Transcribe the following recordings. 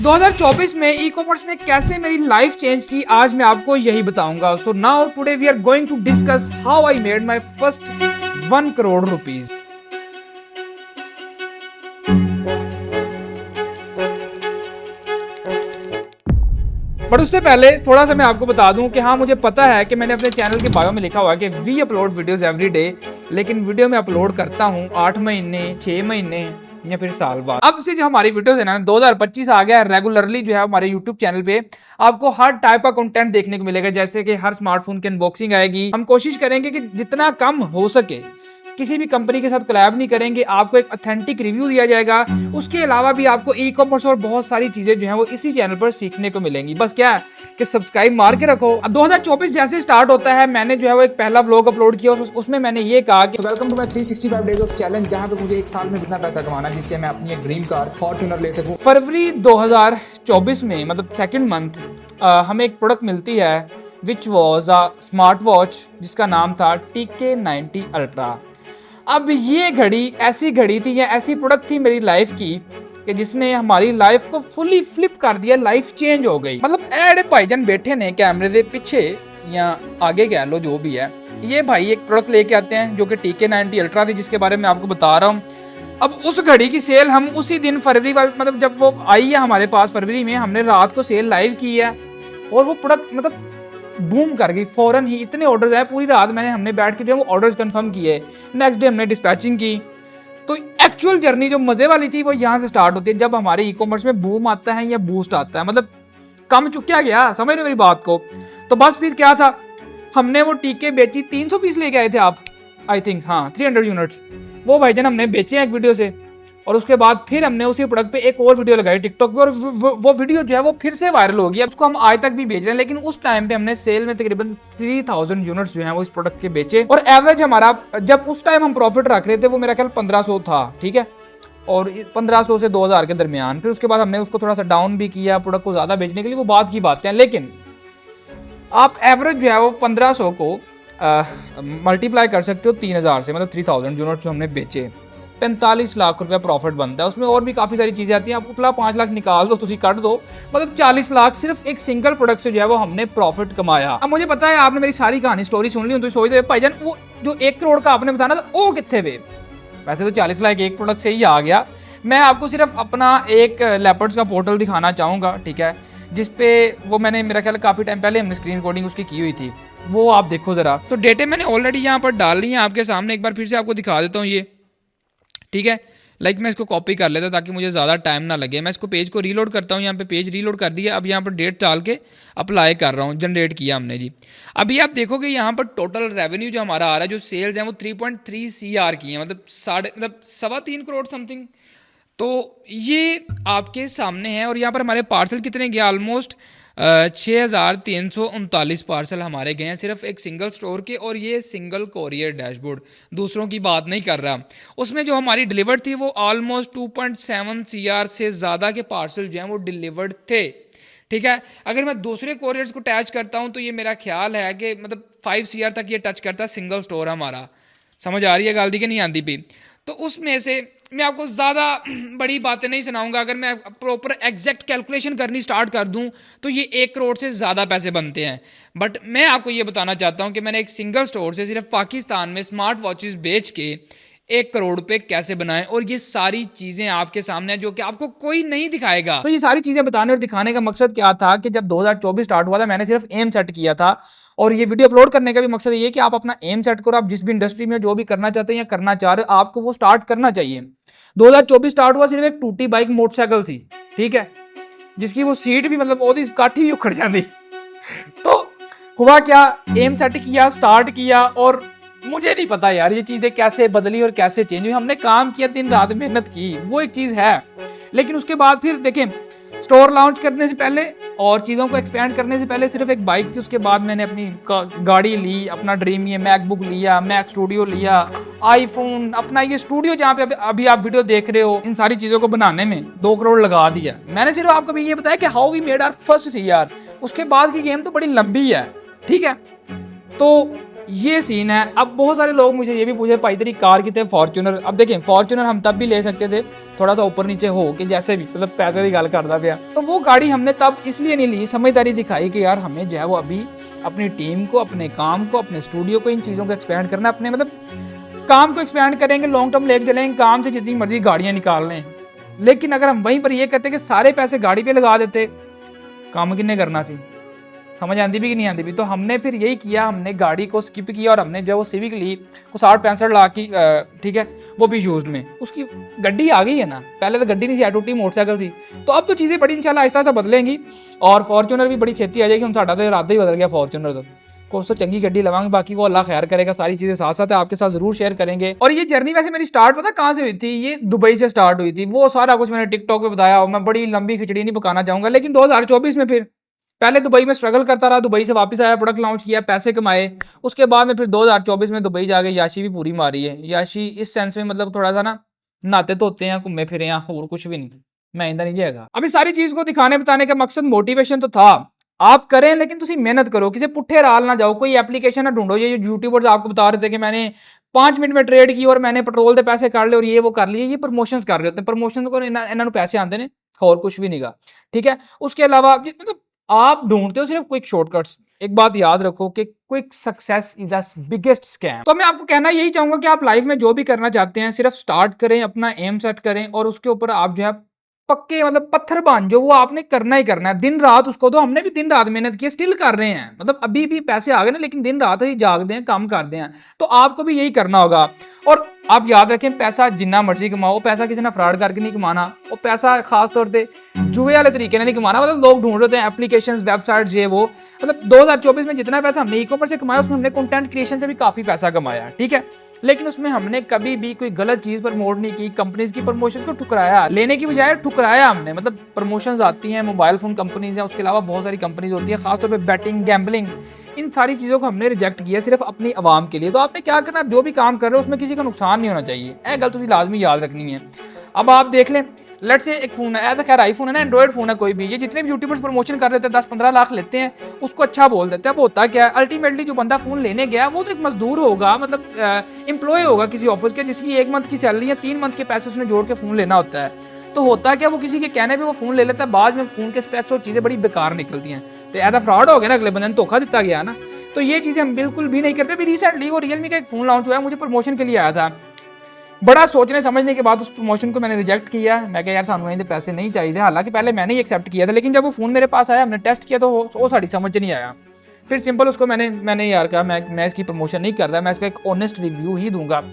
2024 में e commerce ने कैसे मेरी लाइफ चेंज की, आज मैं आपको यही बताऊंगा। So now today we are going to discuss how I made my first 1 crore rupees. But उससे पहले थोड़ा सा मैं आपको बता दूं कि हाँ, मुझे पता है कि मैंने अपने चैनल के बायो में लिखा हुआ है कि we upload videos every day, लेकिन वीडियो मैं अपलोड करता हूँ 8 महीने 6 महीने या फिर साल बाद। अब से जो हमारी वीडियोस है ना, 2025 आ गया है, रेगुलरली जो है हमारे यूट्यूब चैनल पे आपको हर टाइप का कंटेंट देखने को मिलेगा। जैसे कि हर स्मार्टफोन की अनबॉक्सिंग आएगी। हम कोशिश करेंगे कि जितना कम हो सके किसी भी कंपनी के साथ कोलैब नहीं करेंगे, आपको एक ऑथेंटिक रिव्यू दिया जाएगा। उसके अलावा भी आपको ई कॉमर्स और बहुत सारी चीजें जो है वो इसी चैनल पर सीखने को मिलेंगी। बस क्या है कि सब्सक्राइब मार के रखो। अब 2024 जैसे स्टार्ट होता है, मैंने जो है वो एक पहला व्लॉग अपलोड किया। उसमें मैंने ये कहा कि welcome to my 365 days of challenge, जहां पे मुझे एक साल में कितना पैसा कमाना है जिससे मैं अपनी एक ड्रीम कार फॉर्च्यूनर ले सकूं। फरवरी 2024 में मतलब सेकंड मंथ हमें एक प्रोडक्ट मिलती है which was a smart watch जिसका नाम था TK90 अल्ट्रा। अब ये घड़ी ऐसी घड़ी थी या ऐसी प्रोडक्ट थी मेरी लाइफ की कि जिसने हमारी लाइफ को फुली फ्लिप कर दिया, लाइफ चेंज हो गई। मतलब एड भाईजान बैठे ने कैमरे के पीछे या आगे कह लो जो भी है, ये भाई एक प्रोडक्ट लेके आते हैं जो कि TK90 अल्ट्रा थी, जिसके बारे में आपको बता रहा हूँ। अब उस घड़ी की सेल हम उसी दिन फरवरी वाले मतलब जब वो आई है हमारे पास फरवरी में, हमने रात को सेल लाइव की है और वो प्रोडक्ट मतलब बूम कर गई फौरन ही। इतने ऑर्डर्स आए, पूरी रात हमने बैठ के जो वो ऑर्डर्स कंफर्म किए। नेक्स्ट डे हमने डिस्पैचिंग की। तो एक्चुअल जर्नी जो मजे वाली थी वो यहाँ से स्टार्ट होती है जब हमारे ई कॉमर्स में बूम आता है या बूस्ट आता है। मतलब कम चुक्या गया, समझ रहे मेरी बात को। तो बस फिर क्या था, हमने वो टीके बेची, 300 पीस लेके आए थे आप, आई थिंक, हाँ 300 यूनिट्स। वो भाईजान हमने बेचे हैं एक वीडियो से, और उसके बाद फिर हमने उसी प्रोडक्ट पे एक और वीडियो लगाई टिकटॉक पे, और वो वीडियो जो है वो फिर से वायरल हो गई। उसको हम आज तक भी बेच रहे हैं, लेकिन उस टाइम पे हमने सेल में तकरीबन 3000 यूनिट्स जो है वो इस प्रोडक्ट के बेचे। और एवरेज हमारा जब उस टाइम हम प्रॉफिट रख रहे थे वो मेरा ख्याल 1500 था, ठीक है, और 1500 से 2000 के दरमियान। फिर उसके बाद हमने उसको थोड़ा सा डाउन भी किया प्रोडक्ट को ज्यादा बेचने के लिए, वो बात की बातें हैं। लेकिन आप एवरेज जो है वो 1500 को मल्टीप्लाई कर सकते हो 3000 से, मतलब 3000 यूनिट जो हमने बेचे, 45 लाख रुपया प्रॉफिट बनता है। उसमें और भी काफ़ी सारी चीज़ें आती हैं। आप उपला 5 लाख निकाल दो, तुसी कट दो, मतलब 40 लाख सिर्फ एक सिंगल प्रोडक्ट से जो है वो हमने प्रॉफिट कमाया। अब मुझे पता है आपने मेरी सारी कहानी स्टोरी सुन ली, तो सोच रहे भाईजान वो जो 1 करोड़ का आपने बताना था वो कितने वे। वैसे तो 40 लाख एक प्रोडक्ट से ही आ गया। मैं आपको सिर्फ अपना एक लेपर्ड्स का पोर्टल दिखाना चाहूँगा, ठीक है, जिसपे वो मैंने मेरा ख्याल काफ़ी टाइम पहले हमने स्क्रीन रिकॉर्डिंग उसकी की हुई थी, वो आप देखो ज़रा। तो डेटे मैंने ऑलरेडी यहाँ पर डाल ली हैं आपके सामने, एक बार फिर से आपको दिखा देता हूँ ये, ठीक है। लाइक मैं इसको कॉपी कर लेता ताकि मुझे ज़्यादा टाइम ना लगे। मैं इसको पेज को रीलोड करता हूँ, यहाँ पे पेज रीलोड कर दिया। अब यहाँ पर डेट डाल के अप्लाई कर रहा हूँ, जनरेट किया हमने जी। अभी आप देखोगे यहाँ पर टोटल रेवेन्यू जो हमारा आ रहा है, जो सेल्स हैं वो 3.3 CR की है, मतलब 3.25 करोड़ समथिंग। तो ये आपके सामने है। और यहाँ पर हमारे पार्सल कितने गए, ऑलमोस्ट 6339 पार्सल हमारे गए हैं सिर्फ एक सिंगल स्टोर के। और ये सिंगल कोरियर डैशबोर्ड, दूसरों की बात नहीं कर रहा। उसमें जो हमारी डिलीवर्ड थी वो ऑलमोस्ट 2.7 CR से ज़्यादा के पार्सल जो हैं वो डिलीवर्ड थे, ठीक है। अगर मैं दूसरे कोरियर्स को टच करता हूँ तो ये मेरा ख्याल है कि मतलब 5 CR तक ये टच करता है सिंगल स्टोर हमारा। समझ आ रही है गलती कि नहीं आती भी। तो उसमें से मैं आपको ज़्यादा बड़ी बातें नहीं सुनाऊंगा। अगर मैं प्रॉपर एग्जैक्ट कैलकुलेशन करनी स्टार्ट कर दूं तो ये 1 करोड़ से ज़्यादा पैसे बनते हैं। बट मैं आपको ये बताना चाहता हूं कि मैंने एक सिंगल स्टोर से सिर्फ पाकिस्तान में स्मार्ट वॉचेस बेच के 1 करोड़ रुपए कैसे बनाएं, और ये सारी चीज़ें आपके सामने हैं जो कि आपको कोई नहीं दिखाएगा। तो ये सारी चीज़ें बताने और दिखाने का मकसद क्या था कि जब 2024 स्टार्ट हुआ था, मैंने सिर्फ एम सेट किया था। और ये वीडियो अपलोड करने का भी मकसद ये है कि आप अपना एम सेट करो। आप जिस भी इंडस्ट्री में जो भी करना चाहते हैं या करना चाह रहे हो, आपको वो स्टार्ट करना चाहिए। 2024 स्टार्ट हुआ, सिर्फ एक टूटी बाइक मोटरसाइकिल थी, ठीक है, जिसकी वो सीट भी मतलब ओदी काठी भी उखड़ जाती। तो हुआ क्या, एम सेट किया, स्टार्ट किया, और मुझे नहीं पता यार ये चीजें कैसे बदली और कैसे चेंज हुई। हमने काम किया, दिन रात मेहनत की, वो एक चीज है। लेकिन उसके बाद फिर देखें, स्टोर लॉन्च करने से पहले और चीज़ों को एक्सपेंड करने से पहले सिर्फ एक बाइक थी। उसके बाद मैंने अपनी गाड़ी ली, अपना ड्रीम ये मैकबुक लिया, मैक स्टूडियो लिया, आईफोन, अपना ये स्टूडियो जहाँ पे अभी आप वीडियो देख रहे हो, इन सारी चीज़ों को बनाने में 2 करोड़ लगा दिया। मैंने सिर्फ आपको भी ये बताया कि how we made our first CR। उसके बाद की गेम तो बड़ी लंबी है, ठीक है। तो ये सीन है। अब बहुत सारे लोग मुझे ये भी पूछे भाई तेरी कार कितने फॉर्च्यूनर। अब देखें फॉर्च्यूनर हम तब भी ले सकते थे थोड़ा सा ऊपर नीचे हो कि जैसे भी मतलब पैसे की गल करता पाया, तो वो गाड़ी हमने तब इसलिए नहीं ली, समझदारी दिखाई कि यार हमें जो है वो अभी अपनी टीम को, अपने काम को, अपने स्टूडियो को, इन चीज़ों को एक्सपेंड करना, अपने मतलब काम को एक्सपेंड करेंगे, लॉन्ग टर्म लेके चलेंगे, काम से जितनी मर्जी गाड़ियाँ निकाल लें। लेकिन अगर हम वहीं पर ये करते कि सारे पैसे गाड़ी पे लगा देते, काम किन्ने करना सी, समझ आती भी कि नहीं आती भी। तो हमने फिर यही किया, हमने गाड़ी को स्किप किया और हमने जो वो सिविक ली वो 60-65 लाख की, ठीक है, वो भी यूज्ड में। उसकी गड्डी आ गई है ना, पहले तो गड्डी नहीं थी, टूटी मोटरसाइकिल थी। तो अब तो चीज़ें बड़ी इंशाल्लाह ऐसा ऐसा बदलेंगी और फॉर्च्यूनर भी बड़ी छेती आ जाएगी। हम साढ़ा तो इरादा ही बदल गया फॉर्च्यूनर तो कोई तो चंगी गड्डी लवांगे, बाकी वो अल्लाह खैर करेगा। सारी चीज़ें साथ साथ आपके साथ जरूर शेयर करेंगे। और ये जर्नी वैसे मेरी स्टार्ट पता कहाँ से हुई थी, ये दुबई से स्टार्ट हुई थी। वो सारा कुछ मैंने टिकटॉक पे बताया, मैं बड़ी लंबी खिचड़ी नहीं पकाना चाहूँगा। लेकिन 2024 में फिर पहले दुबई में स्ट्रगल करता रहा, दुबई से वापस आया, प्रोडक्ट लॉन्च किया, पैसे कमाए। उसके बाद में फिर 2024 में दुबई जाके याशी भी पूरी मारी है। याशी इस सेंस में मतलब थोड़ा सा ना नहाते धोते हैं, घूमे फिरे हैं, और कुछ भी नहीं, मैं इंदा नहीं जाएगा। अभी सारी चीज को दिखाने बताने का मकसद मोटिवेशन तो था, आप करें लेकिन तुम मेहनत करो, किसी पुट्ठे राल ना जाओ, कोई एप्लीकेशन ना ढूंढो। ये जो यूट्यूबर्स आपको बता रहे थे कि मैंने 5 मिनट में ट्रेड की और मैंने पेट्रोल के पैसे कर लिए और ये वो कर लिए, ये प्रमोशंस कर रहे होते हैं। प्रमोशन को इन्होंने पैसे आते हैं और कुछ भी नहीं का, ठीक है। उसके अलावा मतलब आप ढूंढते हो सिर्फ क्विक शॉर्टकट्स। एक बात याद रखो कि quick success is a biggest scam. तो मैं आपको कहना यही चाहूंगा कि आप लाइफ में जो भी करना चाहते हैं सिर्फ स्टार्ट करें, अपना एम सेट करें और उसके ऊपर आप जो है पक्के मतलब पत्थर बांध, जो वो आपने करना ही करना है, दिन रात उसको। तो हमने भी दिन रात मेहनत की, स्टिल कर रहे हैं, मतलब अभी भी पैसे आ गए ना, लेकिन दिन रात ही जागते हैं, काम करते हैं। तो आपको भी यही करना होगा। और आप याद रखें, पैसा जितना मर्जी कमाओ, पैसा किसी ने फ्रॉड करके नहीं कमाना, वो पैसा खास तौर पे जुए वाले तरीके ने नहीं कमाना। मतलब लोग ढूंढ रहे हैं एप्लीकेशंस, वेबसाइट्स, ये वो। मतलब 2024 में जितना पैसा हमने ई कॉमर्स से कमाया, उसमें हमने कंटेंट क्रिएशन से भी काफी पैसा कमाया, ठीक है। लेकिन उसमें हमने कभी भी कोई गलत चीज प्रमोट नहीं की, कंपनीज की प्रमोशन को ठुकराया, लेने की बजाय ठुकराया हमने। मतलब प्रमोशंस आती हैं, मोबाइल फोन कंपनीज हैं, उसके अलावा बहुत सारी कंपनीज होती है, खासतौर पे बैटिंग, गैम्बलिंग, इन सारी चीज़ों को हमने रिजेक्ट किया सिर्फ अपनी आवाम के लिए। तो आपने क्या करना, जो भी काम कर रहे हो उसमें किसी का नुकसान नहीं होना चाहिए, यह गल तुझे लाजमी याद रखनी है। अब आप देख लें, लेट से एक फोन है, तो खैर आईफोन है ना, एंड्रॉइड फोन है कोई भी, ये जितने भी यूट्यूबर्स प्रमोशन कर रहे थे 10-15 लाख लेते हैं, उसको अच्छा बोल देते हैं। अब होता क्या है, अल्टीमेटली जो बंदा फोन लेने गया वो तो एक मजदूर होगा, मतलब एम्प्लॉय होगा किसी ऑफिस के, जिसकी 1 मंथ की सैलरी है, 3 मंथ के पैसे उसने जोड़ के फोन लेना होता है। तो होता क्या, वो किसी के कहने पे वो फोन ले लेता है, बाद में फोन के स्पेक्स और चीजें बड़ी बेकार निकलती हैं। तो ऐसा फ्रॉड हो गया ना, अगले बंदे ने धोखा दिया गया ना। तो ये चीजें हम बिल्कुल भी नहीं करते। अभी रिसेंटली वो रियलमी का एक फोन लॉन्च हुआ है, मुझे प्रमोशन के लिए आया था। बड़ा सोचने समझने के बाद उस प्रमोशन को मैंने रिजेक्ट किया। मैं कहा यार सानू इन्हें पैसे नहीं चाहिए, हालांकि पहले मैंने ही एक्सेप्ट किया था, लेकिन जब वो फोन मेरे पास आया, हमने टेस्ट किया तो वो साड़ी समझ नहीं आया। फिर सिंपल उसको मैंने यार कहा मैं इसकी प्रमोशन नहीं कर रहा, मैं इसका एक ऑनेस्ट रिव्यू ही दूंगा।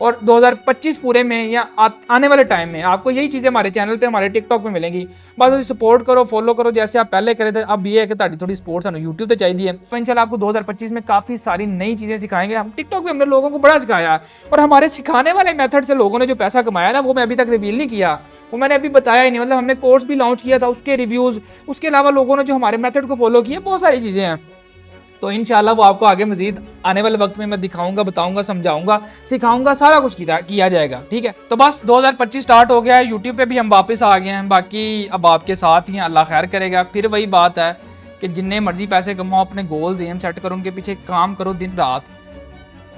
और 2025 पूरे में या आने वाले टाइम में आपको यही चीज़ें हमारे चैनल पे, हमारे टिकटॉक पे मिलेंगी। बस उसे सपोर्ट करो, फॉलो करो, जैसे आप पहले करे थे। अब ये है कि ताड़ी थोड़ी सपोर्ट सानू यूट्यूब पे चाहिए। तो इंशाल्लाह आपको 2025 में काफ़ी सारी नई चीज़ें सिखाएंगे। हम टिकटॉक पे हमने लोगों को बड़ा सिखाया, और हमारे सिखाने वाले मेथड से लोगों ने जो पैसा कमाया ना, वो मैं अभी तक रिवील नहीं किया, वो मैंने अभी बताया ही नहीं। मतलब हमने कोर्स भी लॉन्च किया था, उसके रिव्यूज़, उसके अलावा लोगों ने जो हमारे मेथड को फॉलो किया, बहुत सारी चीज़ें हैं। तो इंशाल्लाह वो आपको आगे मजीद आने वाले वक्त में मैं दिखाऊंगा, बताऊंगा, समझाऊंगा, सिखाऊंगा, सारा कुछ किया जाएगा, ठीक है। तो बस 2025 स्टार्ट हो गया है, यूट्यूब पे भी हम वापस आ गए हैं। बाकी अब आपके साथ ही हैं, अल्लाह खैर करेगा। फिर वही बात है कि जितने मर्जी पैसे कमाओ, अपने गोल्स एम सेट करो, उनके पीछे काम करो दिन रात,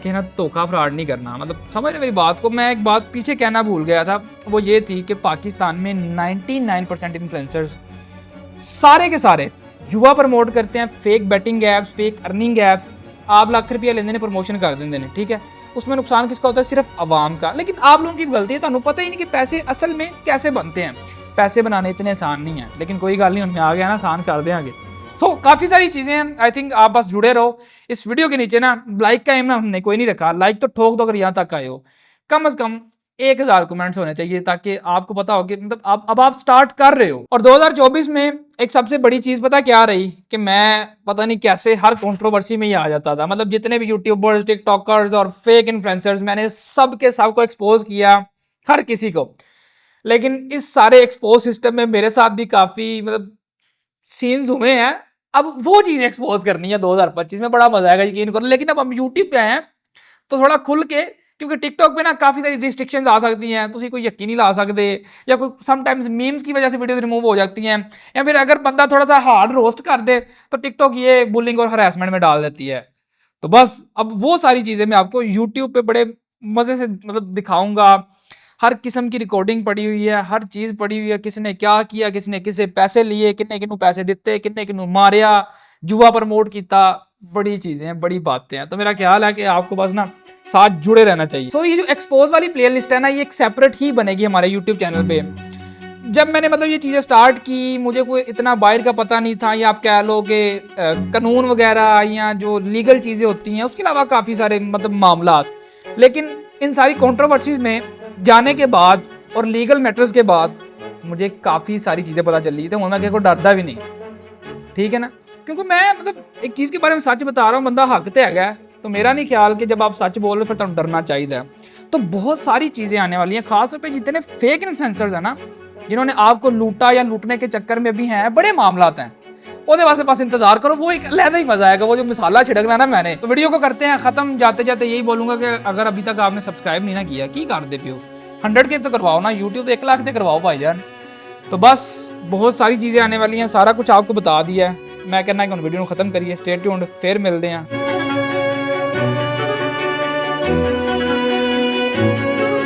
कि ना धोखा फ्रॉड नहीं करना। मतलब समझ रहे मेरी बात को। मैं एक बात पीछे कहना भूल गया था, वो ये थी कि पाकिस्तान में 99% इन्फ्लुएंसर्स सारे के सारे जुआ प्रमोट करते हैं, fake betting apps, fake earning apps. आप लाख रुपया लेने प्रमोशन कर देंगे, ठीक है। उसमें नुकसान किसका होता है, सिर्फ आवाम का। लेकिन आप लोगों की गलती है, तो पता ही नहीं कि पैसे असल में कैसे बनते हैं। पैसे बनाने इतने आसान नहीं है, लेकिन कोई गल नहीं, उनमें आ गया ना, आसान कर दें आगे। सो काफ़ी सारी चीज़ें हैं। आई थिंक आप बस जुड़े रहो। इस वीडियो के नीचे ना लाइक का एम ना हमने कोई नहीं रखा, लाइक तो ठोक दो अगर यहाँ तक आए हो। कम से कम 1000 कमेंट्स होने चाहिए, ताकि आपको पता हो कि मतलब अब आप स्टार्ट कर रहे हो। और 2024 में एक सबसे बड़ी चीज़ पता क्या रही, कि मैं पता नहीं कैसे हर कंट्रोवर्सी में ही आ जाता था। मतलब जितने भी यूट्यूबर्स, टिकटॉकर्स और फेक इन्फ्लुएंसर्स, मैंने सब के सब को एक्सपोज किया, हर किसी को। लेकिन इस सारे एक्सपोज सिस्टम में मेरे साथ भी काफ़ी मतलब सीन्स हुए हैं। अब वो चीज़ एक्सपोज करनी है 2025 में, बड़ा मजा आएगा, यकीन करो। लेकिन अब हम यूट्यूब पे आए हैं तो थोड़ा खुल के, क्योंकि टिकटॉक पे ना काफ़ी सारी रिस्ट्रिक्शंस आ सकती हैं, तो कोई यकीन नहीं ला सकते, या कोई समटाइम्स मीम्स की वजह से वीडियोस रिमूव हो जाती हैं, या फिर अगर बंदा थोड़ा सा हार्ड रोस्ट कर दे तो टिकटॉक ये बुलिंग और हरासमेंट में डाल देती है। तो बस अब वो सारी चीज़ें मैं आपको यूट्यूब पे बड़े मज़े से मतलब दिखाऊंगा। हर किस्म की रिकॉर्डिंग पड़ी हुई है, हर चीज़ पड़ी हुई है, किसने क्या किया, किसने किसे पैसे लिए, किन्ने किन्नू पैसे दिते, किन्ने किन्नू मारिया, जुआ प्रमोट किया, बड़ी चीज़ें हैं, बड़ी बातें हैं। तो मेरा ख्याल है कि आपको बस ना साथ जुड़े रहना चाहिए। तो ये जो एक्सपोज वाली प्ले लिस्ट है ना, ये एक सेपरेट ही बनेगी हमारे यूट्यूब चैनल पे। जब मैंने मतलब ये चीज़ें स्टार्ट की, मुझे कोई इतना बाहर का पता नहीं था, या आप कह लो कि कानून वगैरह या जो लीगल चीज़ें होती हैं, उसके अलावा काफ़ी सारे मतलब मामला। लेकिन इन सारी कंट्रोवर्सीज में जाने के बाद और लीगल मैटर्स के बाद मुझे काफ़ी सारी चीज़ें पता चली, तो मैं किसी को डरता भी नहीं, ठीक है ना। क्योंकि मैं मतलब एक चीज़ के बारे में सच बता रहा हूँ, बंदा हक ते है, तो मेरा नहीं ख्याल कि जब आप सच बोल रहे हो फिर तो डरना चाहिए। तो बहुत सारी चीज़ें आने वाली हैं, खासतौर पे जितने फेक इन्फ्लुएंसर्स हैं ना, जिन्होंने आपको लूटा या लूटने के चक्कर में भी हैं, बड़े मामलात हैं, ओदे वास्ते पास इंतजार करो, वो एक अलग ही मजा आएगा। वो जो मसाला छिड़कना ना मैंने, तो वीडियो को करते हैं खत्म। जाते जाते यही बोलूंगा कि अगर अभी तक आपने सब्सक्राइब नहीं ना किया, की कर दे पियो 100 के तो करवाओ ना, यूट्यूब तो 1 लाख के करवाओ भाईजान। तो बस बहुत सारी चीज़ें आने वाली हैं, सारा कुछ आपको बता दिया है। मैं कहना है कि उन वीडियो को खत्म करिए, स्टे ट्यून्ड, फिर मिलते हैं।